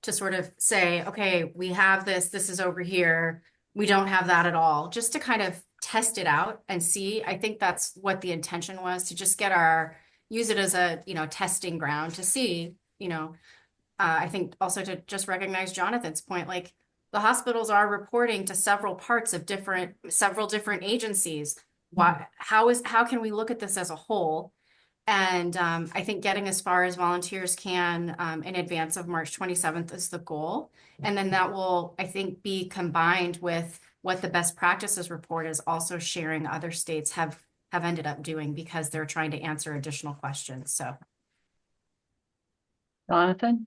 to sort of say, okay, we have this is over here, we don't have that at all, just to kind of test it out and see. I think that's what the intention was, to just use it as a, testing ground to see, I think also to just recognize Jonathan's point, like the hospitals are reporting to several parts of several different agencies. How can we look at this as a whole? And I think getting as far as volunteers can in advance of March 27th is the goal. And then that will, I think, be combined with what the best practices report is also sharing other states have ended up doing, because they're trying to answer additional questions. So, Jonathan?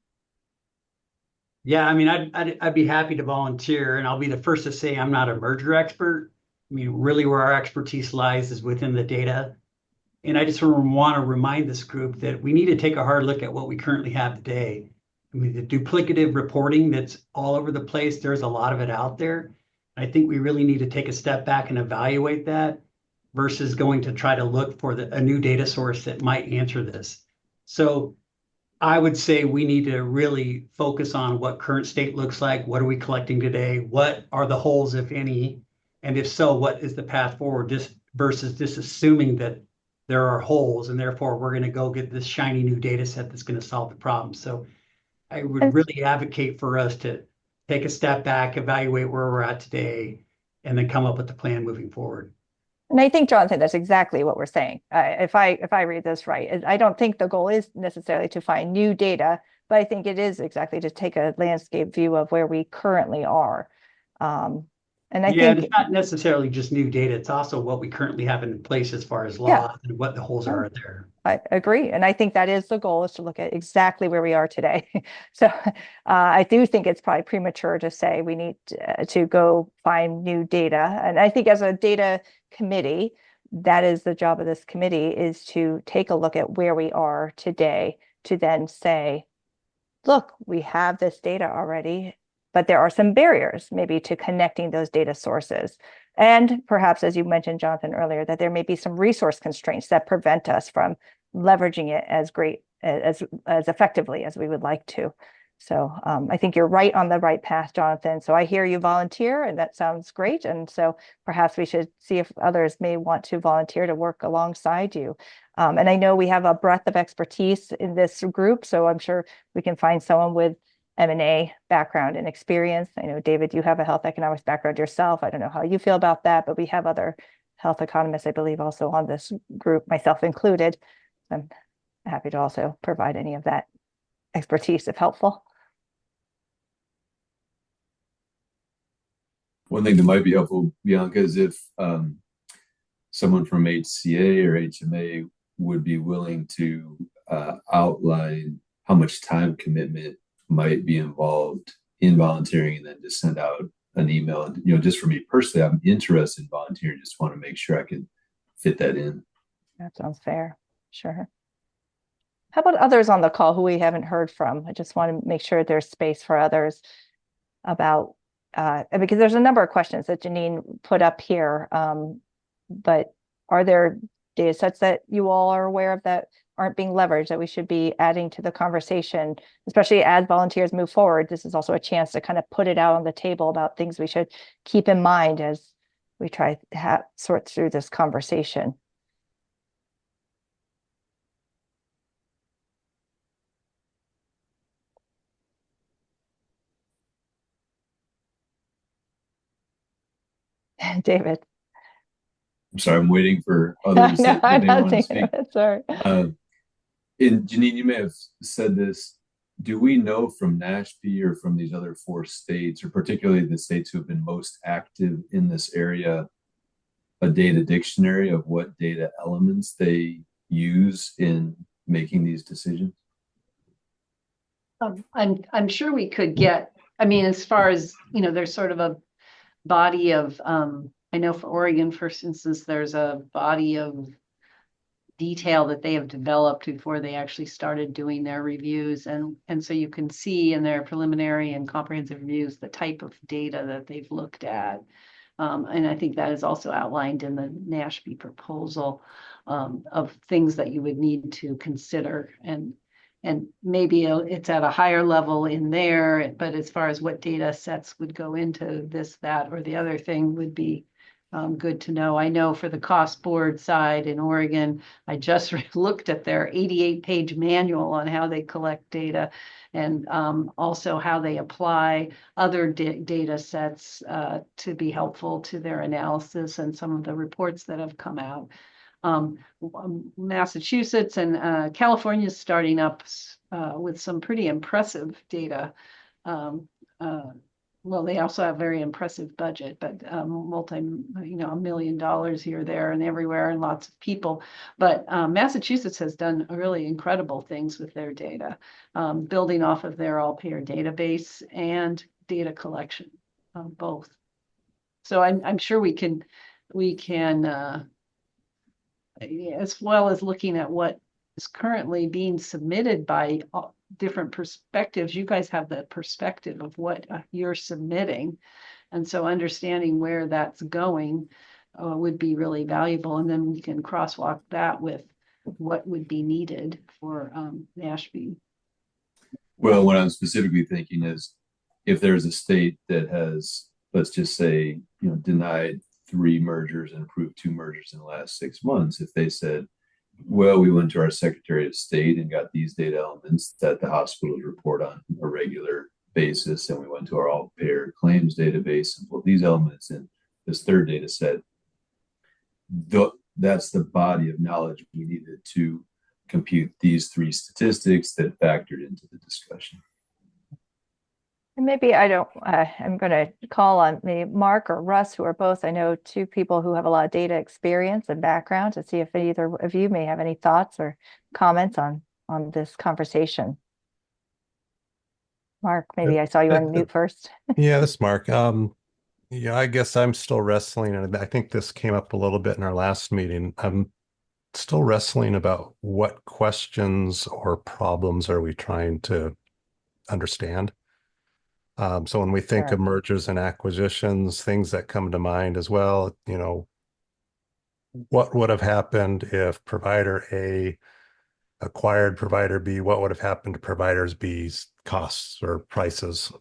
Yeah, I mean, I'd be happy to volunteer, and I'll be the first to say I'm not a merger expert. I mean, really where our expertise lies is within the data. And I just want to remind this group that we need to take a hard look at what we currently have today. I mean, the duplicative reporting that's all over the place, there's a lot of it out there. I think we really need to take a step back and evaluate that versus going to try to look for a new data source that might answer this. So I would say we need to really focus on what current state looks like. What are we collecting today? What are the holes, if any? And if so, what is the path forward, just versus just assuming that there are holes and therefore we're going to go get this shiny new data set that's going to solve the problem. So I would really advocate for us to take a step back, evaluate where we're at today, and then come up with the plan moving forward. And I think, Jonathan, that's exactly what we're saying. If I read this right, I don't think the goal is necessarily to find new data, but I think it is exactly to take a landscape view of where we currently are. And I think it's not necessarily just new data. It's also what we currently have in place as far as law and what the holes are there. I agree. And I think that is the goal, is to look at exactly where we are today. So I do think it's probably premature to say we need to go find new data. And I think as a data committee, that is the job of this committee, is to take a look at where we are today, to then say, look, we have this data already, but there are some barriers maybe to connecting those data sources. And perhaps, as you mentioned, Jonathan, earlier, that there may be some resource constraints that prevent us from leveraging it as effectively as we would like to. So I think you're right on the right path, Jonathan. So I hear you volunteer, and that sounds great. And so perhaps we should see if others may want to volunteer to work alongside you. And I know we have a breadth of expertise in this group, so I'm sure we can find someone with M&A background and experience. I know, David, you have a health economics background yourself. I don't know how you feel about that, but we have other health economists, I believe, also on this group, myself included. I'm happy to also provide any of that expertise if helpful. One thing that might be helpful, Bianca, is if someone from HCA or HMA would be willing to outline how much time commitment might be involved in volunteering, and then just send out an email. You know, just for me personally, I'm interested in volunteering. Just want to make sure I can fit that in. That sounds fair. Sure. How about others on the call who we haven't heard from? I just want to make sure there's space for others about, because there's a number of questions that Janine put up here, but are there data sets that you all are aware of that aren't being leveraged that we should be adding to the conversation, especially as volunteers move forward? This is also a chance to kind of put it out on the table about things we should keep in mind as we try to sort through this conversation. David. I'm sorry, I'm waiting for others that may want to speak. Sorry. And Janine, you may have said this. Do we know from NASHP or from these other 4 states, or particularly the states who have been most active in this area, a data dictionary of what data elements they use in making these decisions? I'm sure we could get, I mean, as far as, you know, there's sort of a body of, I know for Oregon, for instance, there's a body of detail that they have developed before they actually started doing their reviews. And so you can see in their preliminary and comprehensive reviews the type of data that they've looked at. And I think that is also outlined in the NASHP proposal of things that you would need to consider. And maybe it's at a higher level in there, but as far as what data sets would go into this, that, or the other thing would be good to know. I know for the cost board side in Oregon, I just looked at their 88-page manual on how they collect data, and also how they apply other data sets to be helpful to their analysis and some of the reports that have come out. Massachusetts and California is starting up with some pretty impressive data. Well, they also have very impressive budget, but $1 million here, there, and everywhere, and lots of people. But Massachusetts has done really incredible things with their data, building off of their all-payer database and data collection, both. So I'm sure we can, as well as looking at what is currently being submitted by different perspectives. You guys have the perspective of what you're submitting. And so understanding where that's going would be really valuable. And then we can crosswalk that with what would be needed for NASHP. Well, what I'm specifically thinking is if there's a state that has, let's just say, denied 3 mergers and approved 2 mergers in the last 6 months, if they said, well, we went to our Secretary of State and got these data elements that the hospitals report on a regular basis, and we went to our all-payer claims database and pulled these elements in this 3rd data set, that's the body of knowledge we needed to compute these 3 statistics that factored into the discussion. And maybe I'm going to call on maybe Mark or Russ, who are both, I know, 2 people who have a lot of data experience and background, to see if either of you may have any thoughts or comments on this conversation. Mark, maybe I saw you on mute first. Yeah, this is Mark. Yeah, I guess I'm still wrestling, and I think this came up a little bit in our last meeting. I'm still wrestling about what questions or problems are we trying to understand. So when we think Sure. of mergers and acquisitions, things that come to mind as well, what would have happened if provider A acquired provider B? What would have happened to providers B's costs or prices?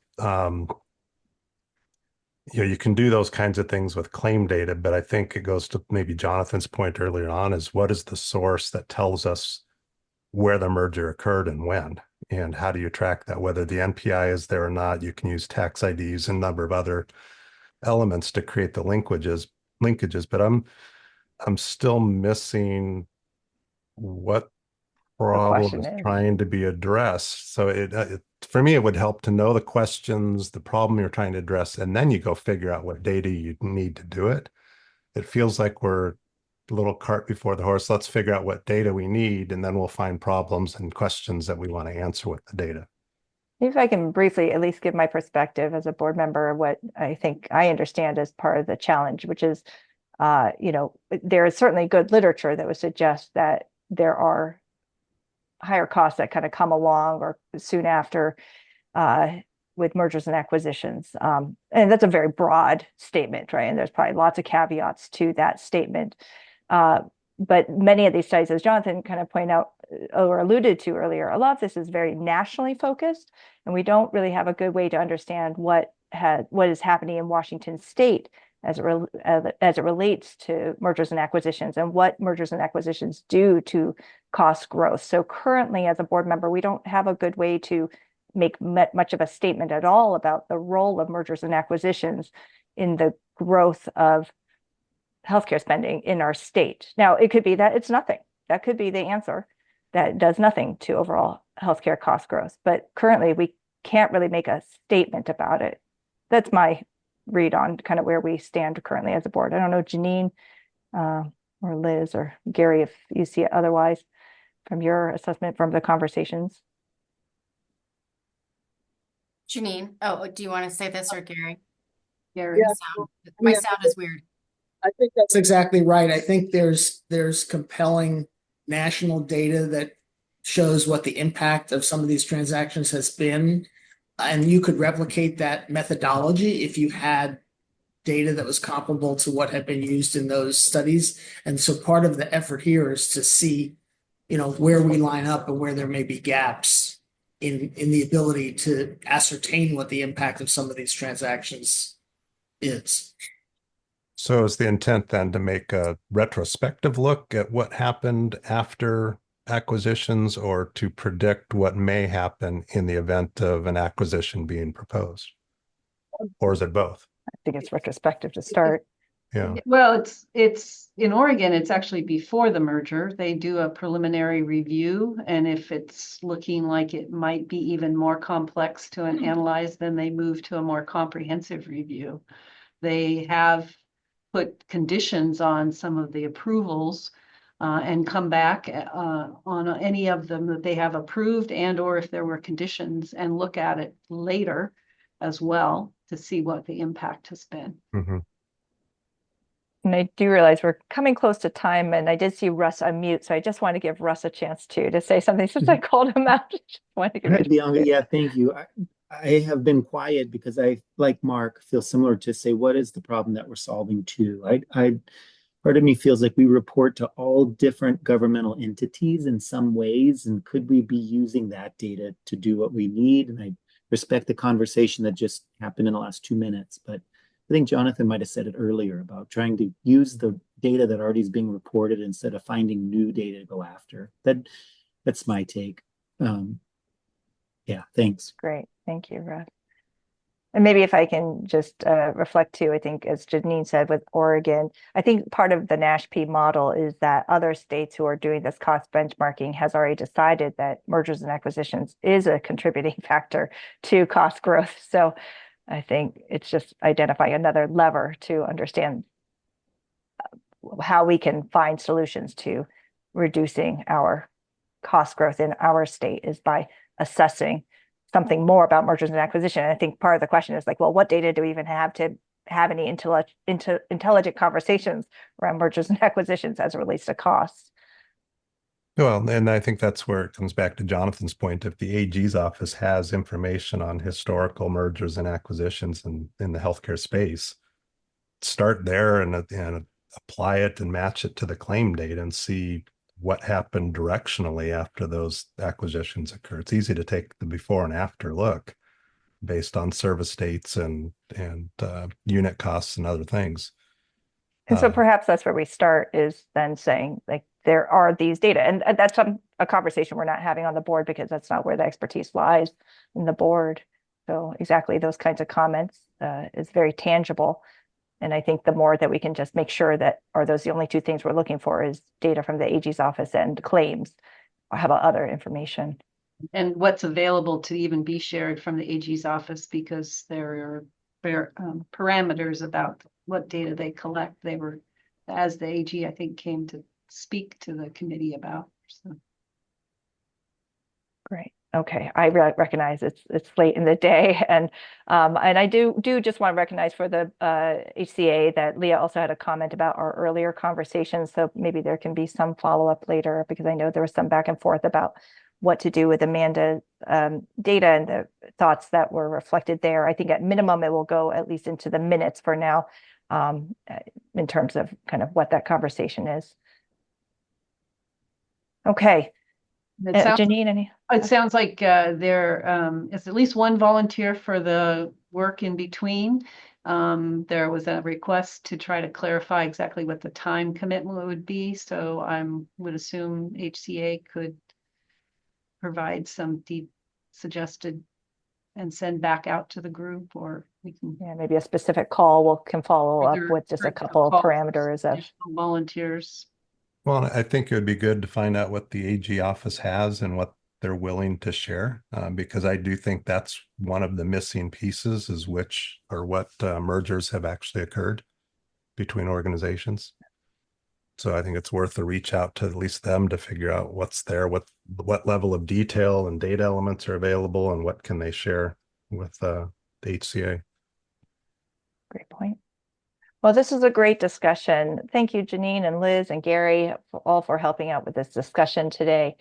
You can do those kinds of things with claim data, but I think it goes to maybe Jonathan's point earlier on, is what is the source that tells us where the merger occurred and when? And how do you track that? Whether the NPI is there or not, you can use tax IDs and a number of other elements to create the linkages. But I'm still missing what problem question is is. trying to be addressed. So for me, it would help to know the questions, the problem you're trying to address, and then you go figure out what data you need to do it. It feels like we're a little cart before the horse. Let's figure out what data we need, and then we'll find problems and questions that we want to answer with the data. If I can briefly at least give my perspective as a board member, what I think I understand as part of the challenge, which is, there is certainly good literature that would suggest that there are higher costs that kind of come along or soon after with mergers and acquisitions. And that's a very broad statement, right? And there's probably lots of caveats to that statement. But many of these studies, as Jonathan kind of pointed out or alluded to earlier, a lot of this is very nationally focused, and we don't really have a good way to understand what is happening in Washington State as it relates to mergers and acquisitions and what mergers and acquisitions do to cost growth. So currently, as a board member, we don't have a good way to make much of a statement at all about the role of mergers and acquisitions in the growth of healthcare spending in our state. Now, it could be that it's nothing. That could be the answer, that it does nothing to overall healthcare cost growth. But currently, we can't really make a statement about it. That's my read on kind of where we stand currently as a board. I don't know, Janine or Liz or Gary, if you see it otherwise from your assessment from the conversations. Janine, do you want to say this or Gary? Gary. My sound is weird. I think that's exactly right. I think there's compelling national data that shows what the impact of some of these transactions has been. And you could replicate that methodology if you had data that was comparable to what had been used in those studies. And so part of the effort here is to see, where we line up and where there may be gaps in the ability to ascertain what the impact of some of these transactions is. So is the intent then to make a retrospective look at what happened after acquisitions, or to predict what may happen in the event of an acquisition being proposed? Or is it both? I think it's retrospective to start. Yeah. Well, it's in Oregon, it's actually before the merger. They do a preliminary review, and if it's looking like it might be even more complex to analyze, then they move to a more comprehensive review. They have put conditions on some of the approvals and come back on any of them that they have approved, and or if there were conditions, and look at it later as well to see what the impact has been. Mm-hmm. And I do realize we're coming close to time, and I did see Russ unmute, so I just want to give Russ a chance to say something since I called him out. Just want to give him Bianca, yeah, thank you. I have been quiet because I, like Mark, feel similar to say, what is the problem that we're solving too? Part of me feels like we report to all different governmental entities in some ways, and could we be using that data to do what we need? And I respect the conversation that just happened in the last 2 minutes, but I think Jonathan might have said it earlier about trying to use the data that already is being reported instead of finding new data to go after. That's my take. Yeah, thanks. Great. Thank you, Russ. And maybe if I can just reflect too, I think as Janine said with Oregon, I think part of the NASHP model is that other states who are doing this cost benchmarking has already decided that mergers and acquisitions is a contributing factor to cost growth. So I think it's just identifying another lever to understand how we can find solutions to reducing our cost growth in our state is by assessing something more about mergers and acquisition. And I think part of the question is like, well, what data do we even have to have any intelligent conversations around mergers and acquisitions as it relates to costs? Well, and I think that's where it comes back to Jonathan's point. If the AG's office has information on historical mergers and acquisitions in the healthcare space, start there and apply it and match it to the claim date and see what happened directionally after those acquisitions occur. It's easy to take the before and after look based on service dates and unit costs and other things. And so perhaps that's where we start, is then saying, like, there are these data, and that's a conversation we're not having on the board because that's not where the expertise lies in the board. So exactly those kinds of comments is very tangible. And I think the more that we can just make sure that, are those the only two things we're looking for, is data from the AG's office and claims, or how about other information? And what's available to even be shared from the AG's office, because there are parameters about what data they collect. They were, as the AG, I think, came to speak to the committee about. So. Great. Okay, I recognize it's late in the day, and I do just want to recognize for the HCA that Leah also had a comment about our earlier conversations. So maybe there can be some follow-up later, because I know there was some back and forth about what to do with Amanda's data and the thoughts that were reflected there. I think at minimum it will go at least into the minutes for now, in terms of kind of what that conversation is. Okay. Janine, it sounds like there is at least one volunteer for the work in between. There was a request to try to clarify exactly what the time commitment would be. So I would assume HCA could provide some suggested and send back out to the group, or we can. Yeah, maybe a specific call can follow up with just a couple of parameters of volunteers. Well, I think it would be good to find out what the AG office has and what they're willing to share, because I do think that's one of the missing pieces, is what mergers have actually occurred between organizations. So I think it's worth a reach out to at least them to figure out what's there, what level of detail and data elements are available, and what can they share with the HCA. Great point. Well, this is a great discussion. Thank you, Janine and Liz and Gary, all for helping out with this discussion today.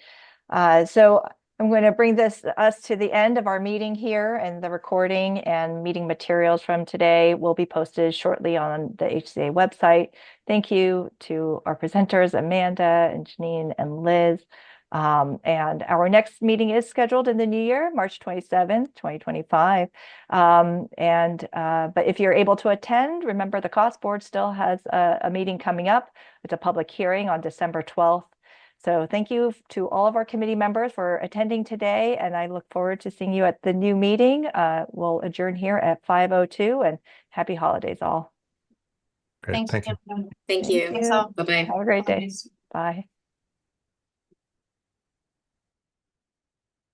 So I'm going to bring us to the end of our meeting here, and the recording and meeting materials from today will be posted shortly on the HCA website. Thank you to our presenters, Amanda and Janine and Liz. And our next meeting is scheduled in the new year, March 27th, 2025. But if you're able to attend, remember the cost board still has a meeting coming up. It's a public hearing on December 12th. So thank you to all of our committee members for attending today, and I look forward to seeing you at the new meeting. We'll adjourn here at 5:02, and happy holidays all. Great, thank you. Thank you. Bye-bye. Have a great day. Bye.